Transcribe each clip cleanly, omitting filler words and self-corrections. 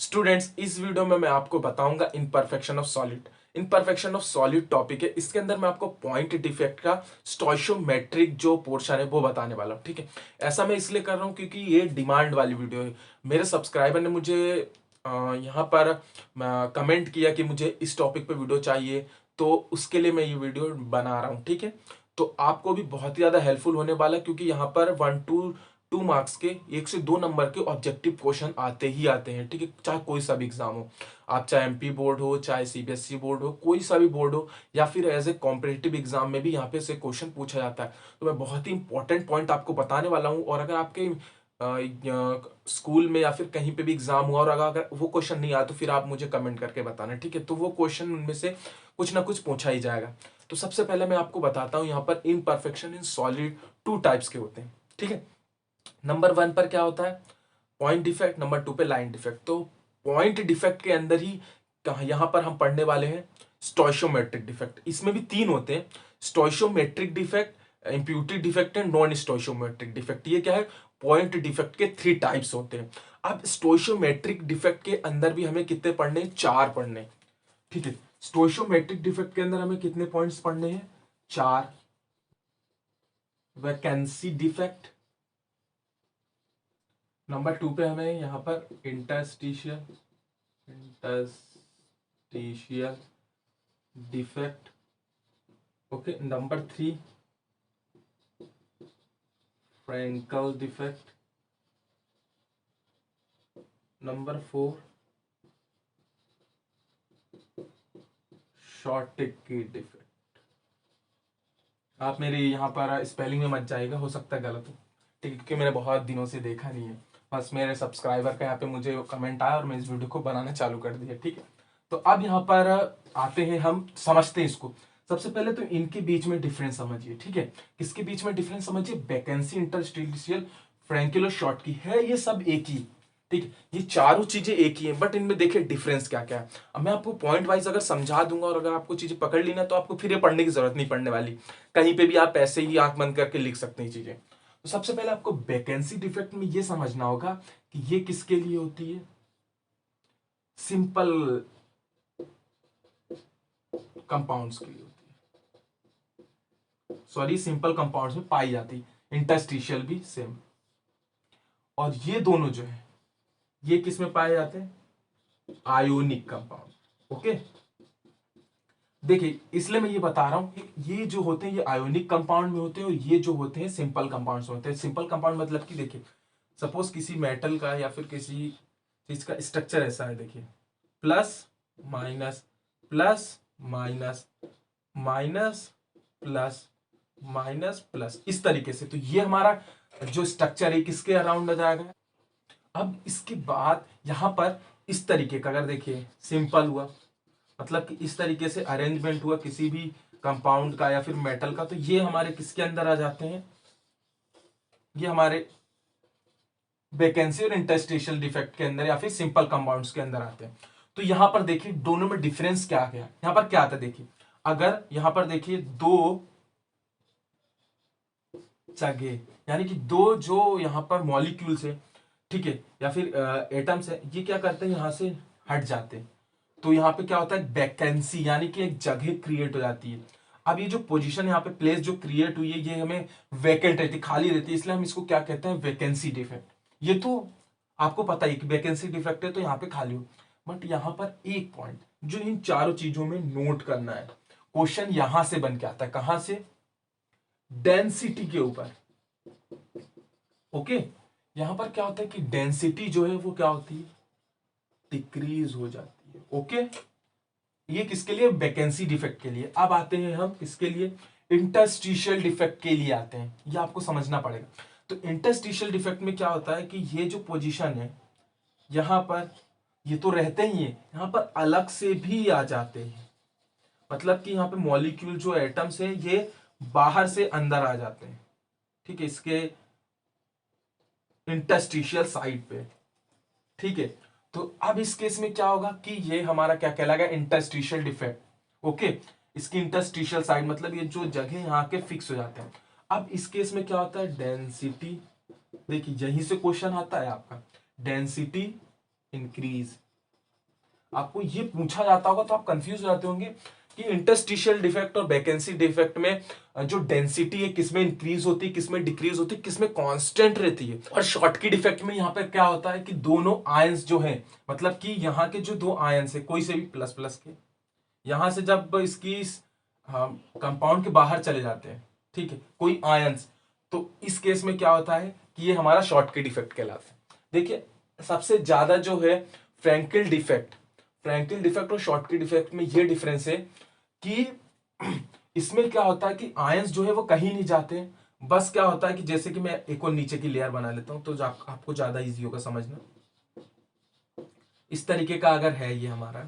Students, इस video में मैं आपको बताऊंगा imperfection of solid. Imperfection of solid topic है। इसके अंदर मैं आपको पॉइंट डिफेक्ट का स्टोइशियोमेट्रिक जो पोर्शन है वो बताने वाला हूँ। ठीक है, ऐसा मैं इसलिए कर रहा हूँ क्योंकि ये डिमांड वाली वीडियो है। मेरे सब्सक्राइबर ने मुझे यहाँ पर कमेंट किया कि मुझे इस टॉपिक पे वीडियो चाहिए, तो उसके लिए मैं ये वीडियो बना रहा हूँ। ठीक है, तो आपको भी बहुत ही ज्यादा हेल्पफुल होने वाला है क्योंकि यहाँ पर 1 to 2 मार्क्स के 1 से 2 नंबर के ऑब्जेक्टिव क्वेश्चन आते ही आते हैं। ठीक है, चाहे कोई सा भी एग्जाम हो, आप चाहे एमपी बोर्ड हो, चाहे सीबीएसई बोर्ड हो, कोई सा भी बोर्ड हो, या फिर एज ए कॉम्पिटेटिव एग्जाम में भी यहाँ पे से क्वेश्चन पूछा जाता है। तो मैं बहुत ही इंपॉर्टेंट पॉइंट आपको बताने वाला हूँ, और अगर आपके स्कूल में या फिर कहीं पे भी एग्जाम हुआ और अगर वो क्वेश्चन नहीं आया तो फिर आप मुझे कमेंट करके बताना। ठीक है, तो वो क्वेश्चन उनमें से कुछ ना कुछ पूछा ही जाएगा। तो सबसे पहले मैं आपको बताता हूँ यहाँ पर इनपरफेक्शन इन सॉलिड 2 टाइप्स के होते हैं। ठीक है, नंबर 1 पर क्या होता है, पॉइंट डिफेक्ट। नंबर 2 पे लाइन डिफेक्ट। तो पॉइंट डिफेक्ट के अंदर ही यहां पर हम पढ़ने वाले हैं स्टोइशियोमेट्रिक डिफेक्ट। इसमें भी 3 होते हैं, स्टोइशियोमेट्रिक defect, imputed defect and non स्टोइशियोमेट्रिक defect. ये क्या है, पॉइंट डिफेक्ट के 3 टाइप्स होते हैं। अब स्टोइशियोमेट्रिक डिफेक्ट के अंदर भी हमें कितने पढ़ने, 4 पढ़ने। ठीक है, स्टोइशियोमेट्रिक डिफेक्ट के अंदर हमें कितने पॉइंट्स पढ़ने हैं, 4। Vacancy defect. नंबर 2 पे हमें यहाँ पर interstitial interstitial defect. Okay, number 3 Frenkel defect. Number 4 Schottky defect. आप मेरे यहाँ पर स्पेलिंग में मत जाएगा, हो सकता है गलत हो। ठीक है, क्योंकि मैंने बहुत दिनों से देखा नहीं है। बस मेरे सब्सक्राइबर का यहाँ पे मुझे कमेंट आया और मैं इस वीडियो को बनाना चालू कर दिया। ठीक है, तो अब यहाँ पर आते हैं, हम समझते हैं इसको। सबसे पहले तो इनके बीच में डिफरेंस समझिए। ठीक है, किसके बीच में डिफरेंस समझिए, वैकेंसी, इंटरस्टिशियल, फ्रैंकुलर, शॉर्ट की है, ये सब एक ही। ठीक है, ये चारों चीजें एक ही हैं, बट इनमें देखिए डिफरेंस क्या क्या है। अब मैं आपको पॉइंट वाइज अगर समझा दूंगा और अगर आपको चीजें पकड़ ली ना, तो आपको फिर ये पढ़ने की जरूरत नहीं पड़ने वाली। कहीं पे भी आप ऐसे ही आंख बंद करके लिख सकते हैं चीजें। तो सबसे पहले आपको वैकेंसी डिफेक्ट में ये समझना होगा कि ये किसके लिए होती है, सिंपल कंपाउंड्स के लिए होती है। सॉरी, सिंपल कंपाउंड्स में पाई जाती है। इंटरस्टिशियल भी सेम। और ये दोनों जो है, ये किस में पाए जाते हैं, आयोनिक कंपाउंड। ओके, देखिए इसलिए मैं ये बता रहा हूं कि ये जो होते हैं ये आयोनिक कंपाउंड में होते हैं, और ये जो होते हैं सिंपल कंपाउंड्स में होते हैं। सिंपल कंपाउंड मतलब कि देखिए, सपोज किसी मेटल का या फिर किसी चीज का स्ट्रक्चर ऐसा है, देखिए plus minus, plus minus, minus plus, minus plus, इस तरीके से। तो ये हमारा जो स्ट्रक्चर है किसके अराउंड आ जाएगा। अब इसके बाद यहां पर इस तरीके का अगर देखिए सिंपल हुआ, मतलब कि इस तरीके से अरेंजमेंट हुआ किसी भी कंपाउंड का या फिर मेटल का, तो ये हमारे किसके अंदर आ जाते हैं, ये हमारे वैकेंसी और इंटरस्टिशियल डिफेक्ट के अंदर या फिर सिंपल कंपाउंड्स के अंदर आते हैं। तो यहां पर देखिए दोनों में डिफरेंस क्या गया, यहां पर क्या आता है, देखिए अगर यहां पर देखिए दो जगह, यानी कि दो जो यहां पर मॉलिक्यूल्स है, ठीक है, या फिर एटम्स है, ये क्या करते हैं, यहां से हट जाते हैं। तो यहाँ पे क्या होता है, वैकेंसी, यानी कि एक जगह क्रिएट हो जाती है। अब ये जो पोजीशन यहाँ पे प्लेस जो क्रिएट हुई है, ये हमें वैकेंट रहती है, खाली रहती है, इसलिए हम इसको क्या कहते हैं, वैकेंसी डिफेक्ट। ये तो आपको पता ही कि वैकेंसी डिफेक्ट है तो यहाँ पे खाली हो। बट यहाँ पर एक पॉइंट जो इन चारों चीजों में नोट करना है, क्वेश्चन यहां से बन के आता है, कहां से, डेंसिटी के ऊपर। ओके, यहां पर क्या होता है कि डेंसिटी जो है वो क्या होती है, डिक्रीज हो जाती है। ओके, ये किसके लिए, वैकेंसी डिफेक्ट के लिए। अब आते हैं हम किसके लिए, इंटरस्टिशियल डिफेक्ट के लिए आते हैं। ये आपको समझना पड़ेगा। तो इंटरस्टिशियल डिफेक्ट में क्या होता है कि ये जो पोजीशन है यहां पर, ये तो रहते ही है, यहां पर अलग से भी आ जाते हैं। मतलब कि यहाँ पे मॉलिक्यूल जो एटम्स है ये बाहर से अंदर आ जाते हैं। ठीक है, इसके इंटरस्टिशियल साइड पे। ठीक है, तो अब इस केस में क्या होगा कि ये हमारा क्या कहलाएगा, इंटरस्टिशियल डिफेक्ट। ओके, इसकी इंटरस्टिशियल साइड मतलब ये जो जगह यहाँ के फिक्स हो जाते हैं। अब इस केस में क्या होता है, डेंसिटी, देखिए यहीं से क्वेश्चन आता है आपका, डेंसिटी इंक्रीज। आपको ये पूछा जाता होगा तो आप कंफ्यूज हो जाते होंगे कि इंटरस्टिशियल डिफेक्ट और वैकेंसी डिफेक्ट में जो डेंसिटी है किसमें इंक्रीज होती है, किसमें डिक्रीज होती है, किसमें कांस्टेंट रहती है। और शॉर्टकी डिफेक्ट में यहाँ पे क्या होता है कि दोनों आयंस जो है, मतलब कि यहाँ के जो दो आयंस है कोई से भी प्लस प्लस के, यहां से जब इसकी कंपाउंड के बाहर चले जाते हैं, ठीक है, कोई आयंस, तो इस केस में क्या होता है कि ये हमारा शॉर्टकी डिफेक्ट कहलाता है। देखिए सबसे ज्यादा जो है फ्रैंकल डिफेक्ट और शॉर्टकी डिफेक्ट में ये डिफरेंस है कि इसमें क्या होता है कि आयंस जो है वो कहीं नहीं जाते हैं, बस क्या होता है कि जैसे कि मैं एक और नीचे की लेयर बना लेता हूं तो आपको ज्यादा इजी होगा समझना। इस तरीके का अगर है ये हमारा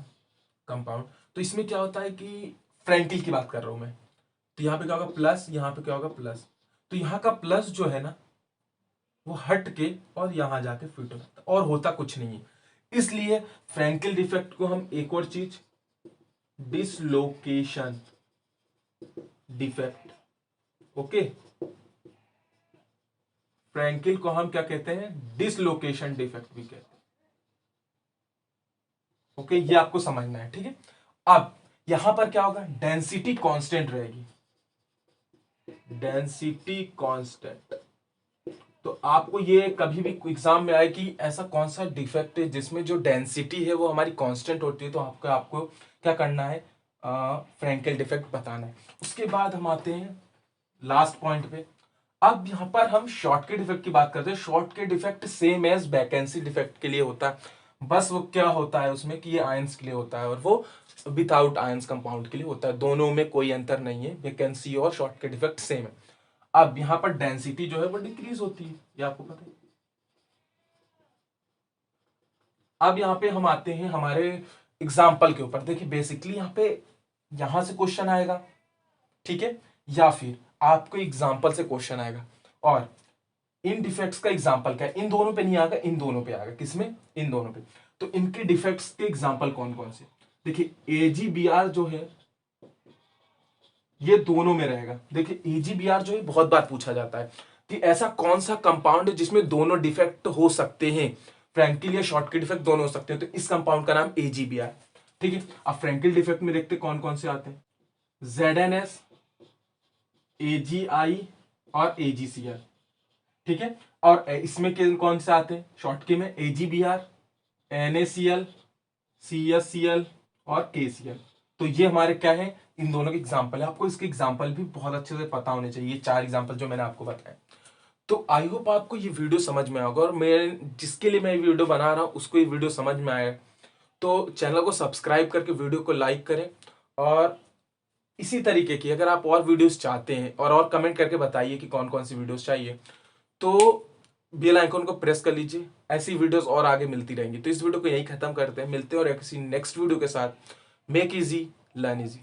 कंपाउंड, तो इसमें क्या होता है कि फ्रैंकल की बात कर रहा हूं मैं, तो यहाँ पे क्या होगा प्लस, यहाँ पे क्या होगा प्लस, तो यहाँ का प्लस जो है ना वो हट के और यहां जाके फिट हो जाता और होता कुछ नहीं है। इसलिए फ्रैंकल डिफेक्ट को हम एक और चीज डिसलोकेशन डिफेक्ट, ओके, फ्रैंकल को हम क्या कहते हैं, डिसलोकेशन डिफेक्ट भी कहते हैं। ओके, ये आपको समझना है, ठीक है। अब यहां पर क्या होगा, डेंसिटी कांस्टेंट रहेगी, डेंसिटी कांस्टेंट। तो आपको ये कभी भी एग्जाम में आए कि ऐसा कौन सा डिफेक्ट है जिसमें जो डेंसिटी है वो हमारी कांस्टेंट होती है, तो आपको क्या करना है, फ्रैंकल डिफेक्ट बताना है। उसके बाद हम आते हैं लास्ट पॉइंट पे। अब यहां पर हम शॉर्टकी डिफेक्ट की बात करते हैं। Schottky defect same as vacancy defect के लिए होता है, बस वो क्या होता है उसमें कि ये आयंस के लिए होता है और वो विदाउट आयंस कंपाउंड के लिए होता है। दोनों में कोई अंतर नहीं है, वैकेंसी और शॉर्टकी डिफेक्ट सेम है। अब यहां पर डेंसिटी जो है वो डिक्रीज होती है, ये आपको पता है। अब यहां पे हम आते हैं हमारे एग्जाम्पल के ऊपर। देखिए बेसिकली यहां पे यहां से क्वेश्चन आएगा, ठीक है, या फिर आपको एग्जाम्पल से क्वेश्चन आएगा। और इन डिफेक्ट्स का एग्जाम्पल क्या है, इन दोनों पे नहीं आएगा, इन दोनों पे आएगा। किसमें, इन दोनों पे। तो इनके डिफेक्ट्स के एग्जाम्पल कौन कौन से, देखिए एजीबीआर जो है ये दोनों में रहेगा। देखिए एजीबीआर जो है बहुत बार पूछा जाता है कि ऐसा कौन सा कंपाउंड है जिसमें दोनों डिफेक्ट हो सकते हैं, फ्रैंकल या शॉर्टकी डिफेक्ट दोनों हो सकते हैं, तो इस कंपाउंड का नाम एजीबीआर, ठीक है। अब फ्रैंकल डिफेक्ट में देखते कौन कौन से आते हैं, जेडएनएस, एजीआई और एजीसीएल, ठीक है। और इसमें कौन से आते हैं शॉर्टकी में, एजीबीआर, एनएसीएल, सीएससीएल और केसीएल। तो ये हमारे क्या है, इन दोनों के एग्जाम्पल है। आपको इसके एग्जाम्पल भी बहुत अच्छे से पता होने चाहिए, ये 4 एग्जाम्पल जो मैंने आपको बताया। तो आई होप आपको ये वीडियो समझ में आएगा, और मैं जिसके लिए मैं ये वीडियो बना रहा हूँ उसको ये वीडियो समझ में आया। तो चैनल को सब्सक्राइब करके वीडियो को लाइक करें, और इसी तरीके की अगर आप और वीडियोस चाहते हैं और कमेंट करके बताइए कि कौन कौन सी वीडियोस चाहिए, तो बेल आइकन को प्रेस कर लीजिए। ऐसी वीडियोस और आगे मिलती रहेंगी। तो इस वीडियो को यही खत्म करते हैं, मिलते हैं और किसी नेक्स्ट वीडियो के साथ। Make easy, learn easy.